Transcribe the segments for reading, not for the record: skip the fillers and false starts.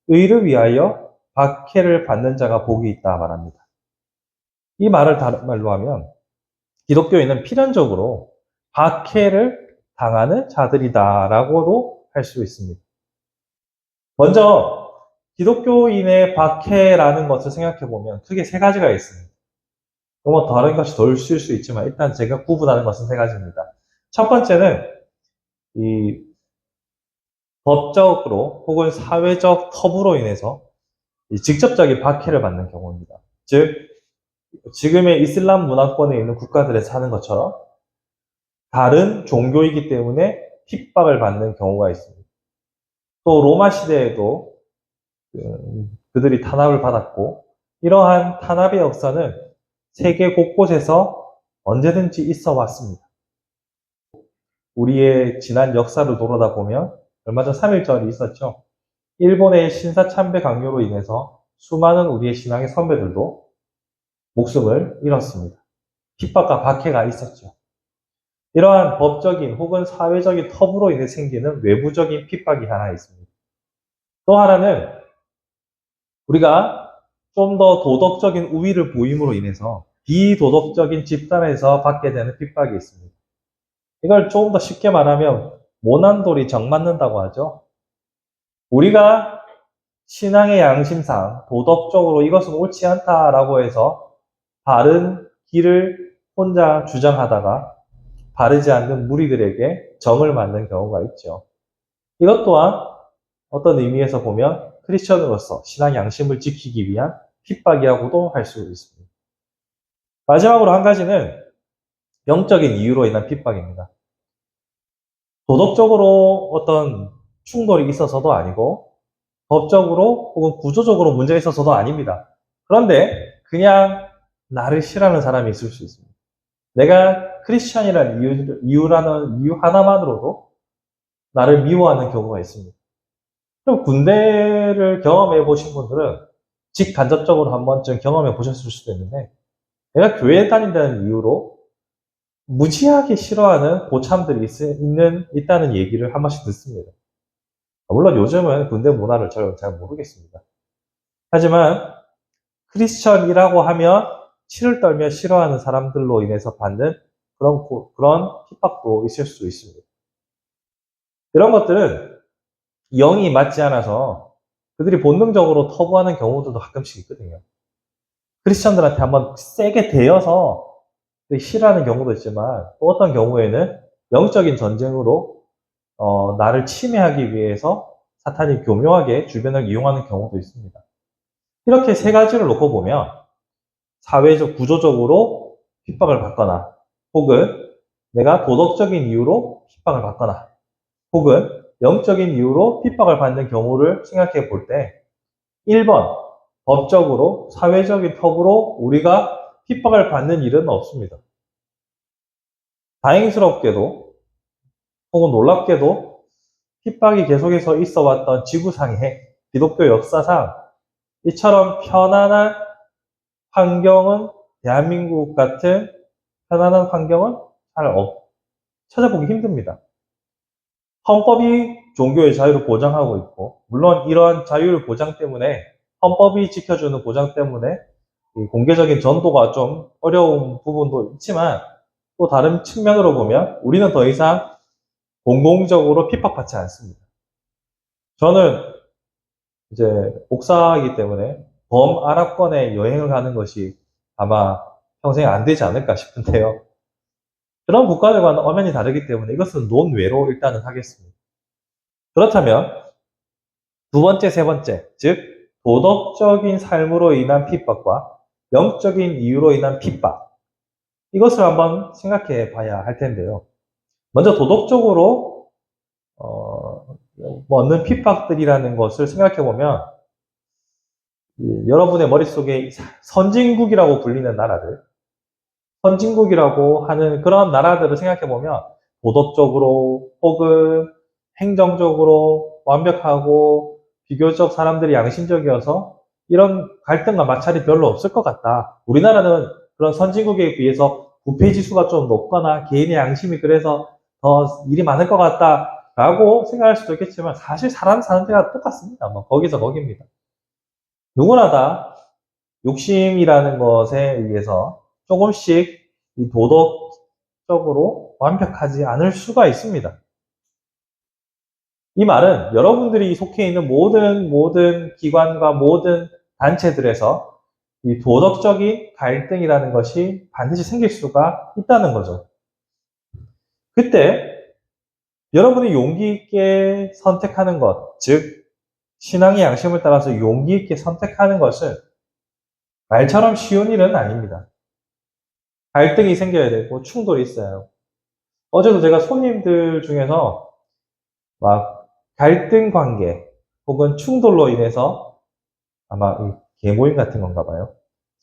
의를 위하여 박해를 받는 자가 복이 있다 말합니다. 이 말을 다른 말로 하면 기독교인은 필연적으로 박해를 당하는 자들이다라고도 할 수 있습니다. 먼저 기독교인의 박해라는 것을 생각해 보면 크게 세 가지가 있습니다. 뭐 다른 것이 더 있을 수 있지만 일단 제가 구분하는 것은 세 가지입니다. 첫 번째는 이 법적으로 혹은 사회적 터부로 인해서 직접적인 박해를 받는 경우입니다. 즉 지금의 이슬람 문화권에 있는 국가들에 사는 것처럼 다른 종교이기 때문에 핍박을 받는 경우가 있습니다. 또 로마 시대에도 그들이 탄압을 받았고 이러한 탄압의 역사는 세계 곳곳에서 언제든지 있어 왔습니다. 우리의 지난 역사를 돌아다 보면 얼마 전 3.1절이 있었죠. 일본의 신사참배 강요로 인해서 수많은 우리의 신앙의 선배들도 목숨을 잃었습니다. 핍박과 박해가 있었죠. 이러한 법적인 혹은 사회적인 터부로 인해 생기는 외부적인 핍박이 하나 있습니다. 또 하나는 우리가 좀 더 도덕적인 우위를 보임으로 인해서 비도덕적인 집단에서 받게 되는 핍박이 있습니다. 이걸 조금 더 쉽게 말하면 모난돌이 정 맞는다고 하죠. 우리가 신앙의 양심상 도덕적으로 이것은 옳지 않다라고 해서 바른 길을 혼자 주장하다가 바르지 않는 무리들에게 정을 맞는 경우가 있죠. 이것 또한 어떤 의미에서 보면 크리스천으로서 신앙 양심을 지키기 위한 핍박이라고도 할 수 있습니다. 마지막으로 한 가지는 영적인 이유로 인한 핍박입니다. 도덕적으로 어떤 충돌이 있어서도 아니고 법적으로 혹은 구조적으로 문제가 있어서도 아닙니다. 그런데 그냥 나를 싫어하는 사람이 있을 수 있습니다. 내가 크리스천이라는 이유라는 이유 하나만으로도 나를 미워하는 경우가 있습니다. 그럼 군대를 경험해 보신 분들은 직간접적으로 한 번쯤 경험해 보셨을 수도 있는데 내가 교회 다닌다는 이유로 무지하게 싫어하는 고참들이 있다는 얘기를 한 번씩 듣습니다. 물론 요즘은 군대 문화를 잘 모르겠습니다. 하지만 크리스천이라고 하면 치를 떨며 싫어하는 사람들로 인해서 받는 그런 핍박도 있을 수 있습니다. 이런 것들은 영이 맞지 않아서 그들이 본능적으로 터부하는 경우들도 가끔씩 있거든요. 크리스천들한테 한번 세게 대어서 싫어하는 경우도 있지만 또 어떤 경우에는 영적인 전쟁으로 나를 침해하기 위해서 사탄이 교묘하게 주변을 이용하는 경우도 있습니다. 이렇게 세 가지를 놓고 보면 사회적 구조적으로 핍박을 받거나 혹은 내가 도덕적인 이유로 핍박을 받거나 혹은 영적인 이유로 핍박을 받는 경우를 생각해 볼 때 1번 법적으로 사회적인 터부로 우리가 핍박을 받는 일은 없습니다. 다행스럽게도 혹은 놀랍게도 핍박이 계속해서 있어 왔던 지구상의 기독교 역사상 이처럼 편안한 환경은 대한민국 같은 편안한 환경은 찾아보기 힘듭니다. 헌법이 종교의 자유를 보장하고 있고 물론 이러한 자유를 보장 때문에 헌법이 지켜주는 보장 때문에 공개적인 전도가 좀 어려운 부분도 있지만 또 다른 측면으로 보면 우리는 더 이상 공공적으로 핍박받지 않습니다. 저는 이제 목사이기 때문에 범아랍권에 여행을 가는 것이 아마 평생에 안 되지 않을까 싶은데요. 그런 국가들과는 엄연히 다르기 때문에 이것은 논외로 일단은 하겠습니다. 그렇다면 두 번째, 세 번째, 즉 도덕적인 삶으로 인한 핍박과 영적인 이유로 인한 핍박 이것을 한번 생각해 봐야 할 텐데요. 먼저 도덕적으로 얻는 핍박들이라는 것을 생각해 보면 여러분의 머릿속에 선진국이라고 불리는 나라들 선진국이라고 하는 그런 나라들을 생각해 보면 도덕적으로 혹은 행정적으로 완벽하고 비교적 사람들이 양심적이어서 이런 갈등과 마찰이 별로 없을 것 같다. 우리나라는 그런 선진국에 비해서 부패 지수가 좀 높거나 개인의 양심이 그래서 더 일이 많을 것 같다 라고 생각할 수도 있겠지만 사실 사람 사는 데가 똑같습니다. 뭐 거기서 거기입니다. 누구나 다 욕심이라는 것에 의해서 조금씩 이 도덕적으로 완벽하지 않을 수가 있습니다. 이 말은 여러분들이 속해 있는 모든 기관과 모든 단체들에서 이 도덕적인 갈등이라는 것이 반드시 생길 수가 있다는 거죠. 그때 여러분이 용기 있게 선택하는 것, 즉 신앙의 양심을 따라서 용기 있게 선택하는 것은 말처럼 쉬운 일은 아닙니다. 갈등이 생겨야 되고 충돌이 있어요. 어제도 제가 손님들 중에서 막 갈등 관계 혹은 충돌로 인해서 아마 계모임 같은 건가 봐요.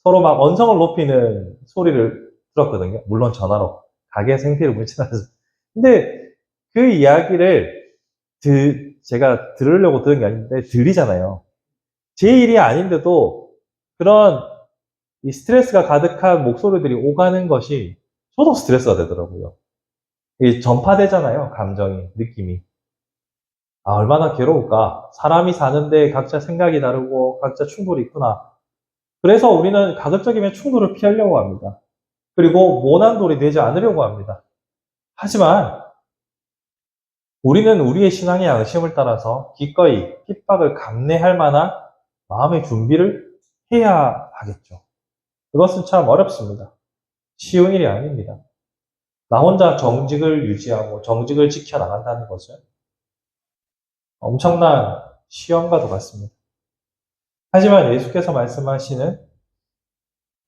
서로 막 언성을 높이는 소리를 들었거든요. 물론 전화로. 가게 생피를 물친하면서. 근데 그 이야기를 제가 들으려고 들은 게 아닌데 들리잖아요. 제 일이 아닌데도 그런 이 스트레스가 가득한 목소리들이 오가는 것이 저도 스트레스가 되더라고요. 이 전파되잖아요. 감정이, 느낌이. 아, 얼마나 괴로울까. 사람이 사는데 각자 생각이 다르고 각자 충돌이 있구나. 그래서 우리는 가급적이면 충돌을 피하려고 합니다. 그리고 모난돌이 되지 않으려고 합니다. 하지만 우리는 우리의 신앙의 양심을 따라서 기꺼이 핍박을 감내할 만한 마음의 준비를 해야 하겠죠. 그것은 참 어렵습니다. 쉬운 일이 아닙니다. 나 혼자 정직을 유지하고 정직을 지켜나간다는 것은 엄청난 시험과도 같습니다. 하지만 예수께서 말씀하시는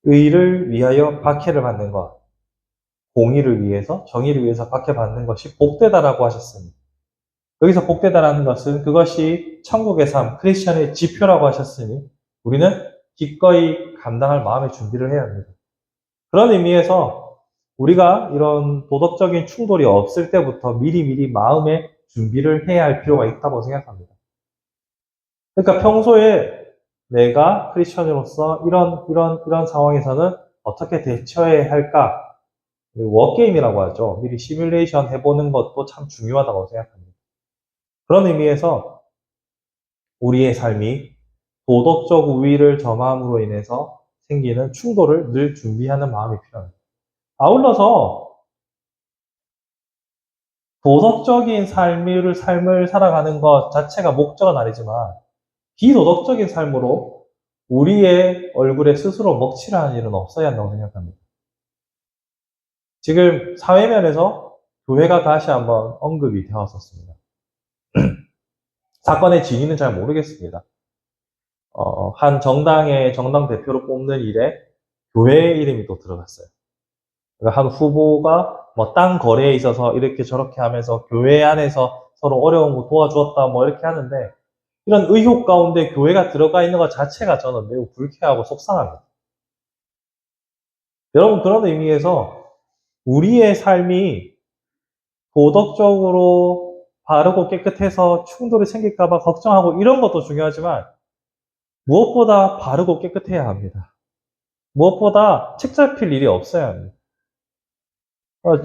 의를 위하여 박해를 받는 것, 공의를 위해서, 정의를 위해서 박해받는 것이 복되다라고 하셨습니다. 여기서 복되다라는 것은 그것이 천국의 삶, 크리스천의 지표라고 하셨으니 우리는 기꺼이 감당할 마음의 준비를 해야 합니다. 그런 의미에서 우리가 이런 도덕적인 충돌이 없을 때부터 미리미리 마음의 준비를 해야 할 필요가 있다고 생각합니다. 그러니까 평소에 내가 크리스천으로서 이런 상황에서는 어떻게 대처해야 할까? 워게임이라고 하죠. 미리 시뮬레이션 해보는 것도 참 중요하다고 생각합니다. 그런 의미에서 우리의 삶이 도덕적 우위를 점함으로 인해서 생기는 충돌을 늘 준비하는 마음이 필요합니다. 아울러서 도덕적인 삶을 살아가는 것 자체가 목적은 아니지만 비도덕적인 삶으로 우리의 얼굴에 스스로 먹칠을 하는 일은 없어야 한다고 생각합니다. 지금 사회면에서 교회가 다시 한번 언급이 되었었습니다. 사건의 진위는 잘 모르겠습니다. 한 정당의 정당 대표로 뽑는 일에 교회 이름이 또 들어갔어요. 그러니까 한 후보가 뭐 땅 거래에 있어서 이렇게 저렇게 하면서 교회 안에서 서로 어려운 거 도와주었다 뭐 이렇게 하는데 이런 의혹 가운데 교회가 들어가 있는 것 자체가 저는 매우 불쾌하고 속상합니다. 여러분 그런 의미에서 우리의 삶이 도덕적으로 바르고 깨끗해서 충돌이 생길까봐 걱정하고 이런 것도 중요하지만 무엇보다 바르고 깨끗해야 합니다. 무엇보다 책 잡힐 일이 없어야 합니다.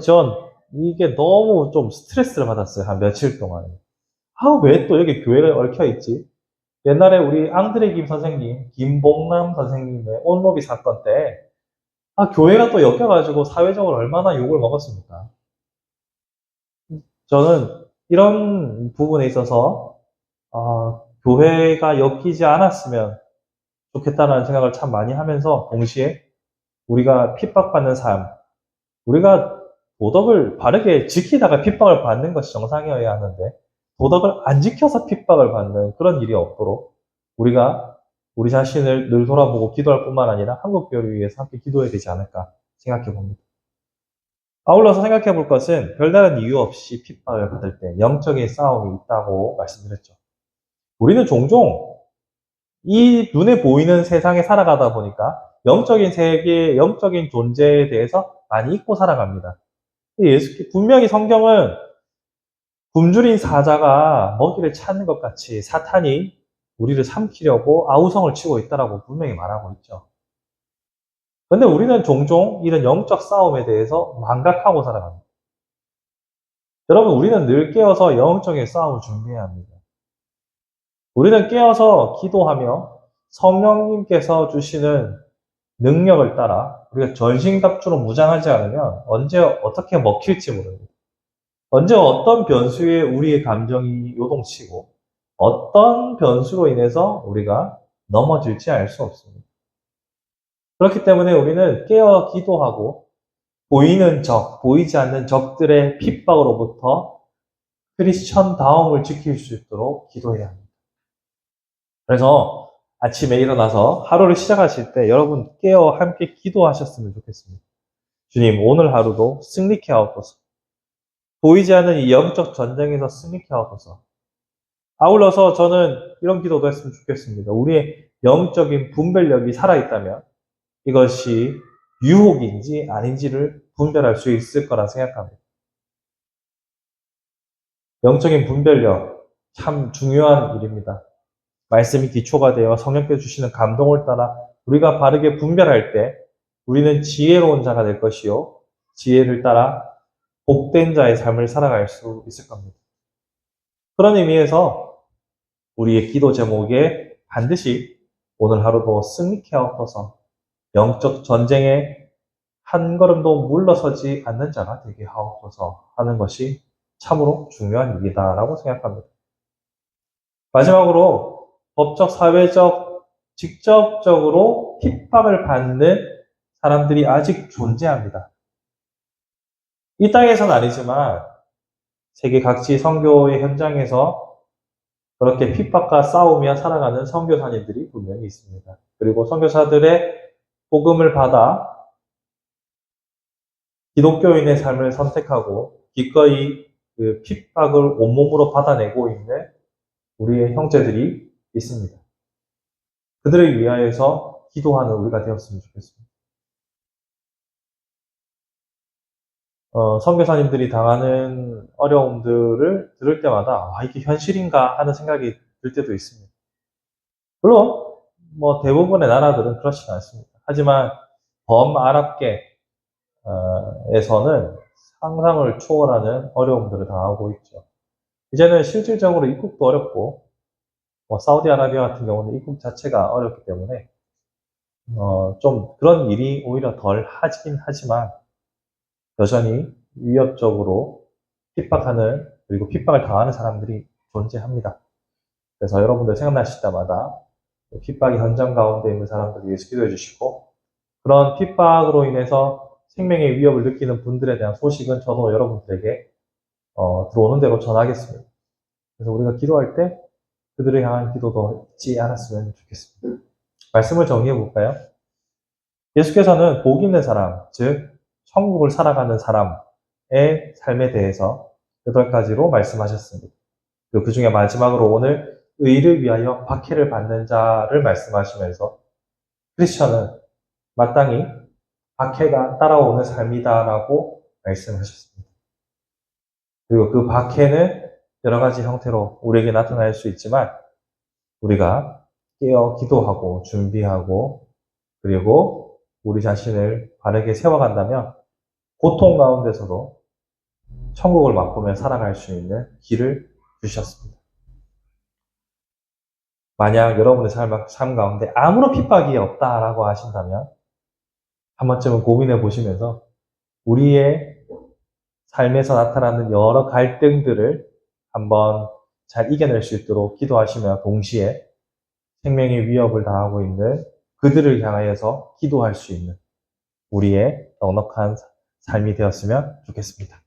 전 이게 너무 좀 스트레스를 받았어요. 한 며칠 동안. 왜 또 여기 교회가 얽혀있지? 옛날에 우리 앙드레 김 선생님, 김봉남 선생님의 온로비 사건 때 교회가 또 엮여가지고 사회적으로 얼마나 욕을 먹었습니까? 저는 이런 부분에 있어서 교회가 엮이지 않았으면 좋겠다는 생각을 참 많이 하면서 동시에 우리가 핍박받는 삶, 우리가 도덕을 바르게 지키다가 핍박을 받는 것이 정상이어야 하는데 도덕을 안 지켜서 핍박을 받는 그런 일이 없도록 우리가 우리 자신을 늘 돌아보고 기도할 뿐만 아니라 한국교회를 위해서 함께 기도해야 되지 않을까 생각해 봅니다. 아울러서 생각해 볼 것은 별다른 이유 없이 핍박을 받을 때 영적인 싸움이 있다고 말씀드렸죠. 우리는 종종 이 눈에 보이는 세상에 살아가다 보니까 영적인 세계, 영적인 존재에 대해서 많이 잊고 살아갑니다. 분명히 성경은 굶주린 사자가 먹이를 찾는 것 같이 사탄이 우리를 삼키려고 아우성을 치고 있다라고 분명히 말하고 있죠. 그런데 우리는 종종 이런 영적 싸움에 대해서 망각하고 살아갑니다. 여러분, 우리는 늘 깨어서 영적인 싸움을 준비해야 합니다. 우리는 깨어서 기도하며 성령님께서 주시는 능력을 따라 우리가 전신갑주로 무장하지 않으면 언제 어떻게 먹힐지 모릅니다. 언제 어떤 변수에 우리의 감정이 요동치고 어떤 변수로 인해서 우리가 넘어질지 알 수 없습니다. 그렇기 때문에 우리는 깨어 기도하고 보이는 적, 보이지 않는 적들의 핍박으로부터 크리스천다움을 지킬 수 있도록 기도해야 합니다. 그래서 아침에 일어나서 하루를 시작하실 때 여러분 깨어 함께 기도하셨으면 좋겠습니다. 주님, 오늘 하루도 승리케 하옵소서. 보이지 않는 이 영적 전쟁에서 승리케 하옵소서. 아울러서 저는 이런 기도도 했으면 좋겠습니다. 우리의 영적인 분별력이 살아있다면 이것이 유혹인지 아닌지를 분별할 수 있을 거라 생각합니다. 영적인 분별력 참 중요한 일입니다. 말씀이 기초가 되어 성령께서 주시는 감동을 따라 우리가 바르게 분별할 때 우리는 지혜로운 자가 될 것이요 지혜를 따라 복된 자의 삶을 살아갈 수 있을 겁니다. 그런 의미에서 우리의 기도 제목에 반드시 오늘 하루도 승리케 하옵소서, 영적 전쟁에 한 걸음도 물러서지 않는 자가 되게 하옵소서 하는 것이 참으로 중요한 일이다라고 생각합니다. 마지막으로 법적, 사회적, 직접적으로 핍박을 받는 사람들이 아직 존재합니다. 이 땅에서는 아니지만 세계 각지 선교의 현장에서 그렇게 핍박과 싸우며 살아가는 선교사님들이 분명히 있습니다. 그리고 선교사들의 복음을 받아 기독교인의 삶을 선택하고 기꺼이 그 핍박을 온몸으로 받아내고 있는 우리의 형제들이 있습니다. 그들을 위하여서 기도하는 우리가 되었으면 좋겠습니다. 선교사님들이 당하는 어려움들을 들을 때마다 이게 현실인가 하는 생각이 들 때도 있습니다. 물론 대부분의 나라들은 그렇지는 않습니다. 하지만 범아랍계에서는 상상을 초월하는 어려움들을 당하고 있죠. 이제는 실질적으로 입국도 어렵고 사우디아라비아 같은 경우는 입국 자체가 어렵기 때문에 좀 그런 일이 오히려 덜 하긴 하지만 여전히 위협적으로 핍박하는 그리고 핍박을 당하는 사람들이 존재합니다. 그래서 여러분들 생각나실 때마다 핍박의 현장 가운데 있는 사람들을 위해서 기도해 주시고 그런 핍박으로 인해서 생명의 위협을 느끼는 분들에 대한 소식은 저도 여러분들에게 들어오는 대로 전하겠습니다. 그래서 우리가 기도할 때 그들을 향한 기도도 잊지 않았으면 좋겠습니다. 말씀을 정리해 볼까요? 예수께서는 복 있는 사람, 즉 천국을 살아가는 사람의 삶에 대해서 8가지로 말씀하셨습니다. 그리고 그 중에 마지막으로 오늘 의를 위하여 박해를 받는 자를 말씀하시면서 크리스천은 마땅히 박해가 따라오는 삶이다라고 말씀하셨습니다. 그리고 그 박해는 여러 가지 형태로 우리에게 나타날 수 있지만 우리가 깨어 기도하고 준비하고 그리고 우리 자신을 바르게 세워간다면 고통 가운데서도 천국을 맛보며 살아갈 수 있는 길을 주셨습니다. 만약 여러분의 삶 가운데 아무런 핍박이 없다라고 하신다면 한 번쯤은 고민해 보시면서 우리의 삶에서 나타나는 여러 갈등들을 한번 잘 이겨낼 수 있도록 기도하시며 동시에 생명의 위협을 당하고 있는 그들을 향하여서 기도할 수 있는 우리의 넉넉한 삶이 되었으면 좋겠습니다.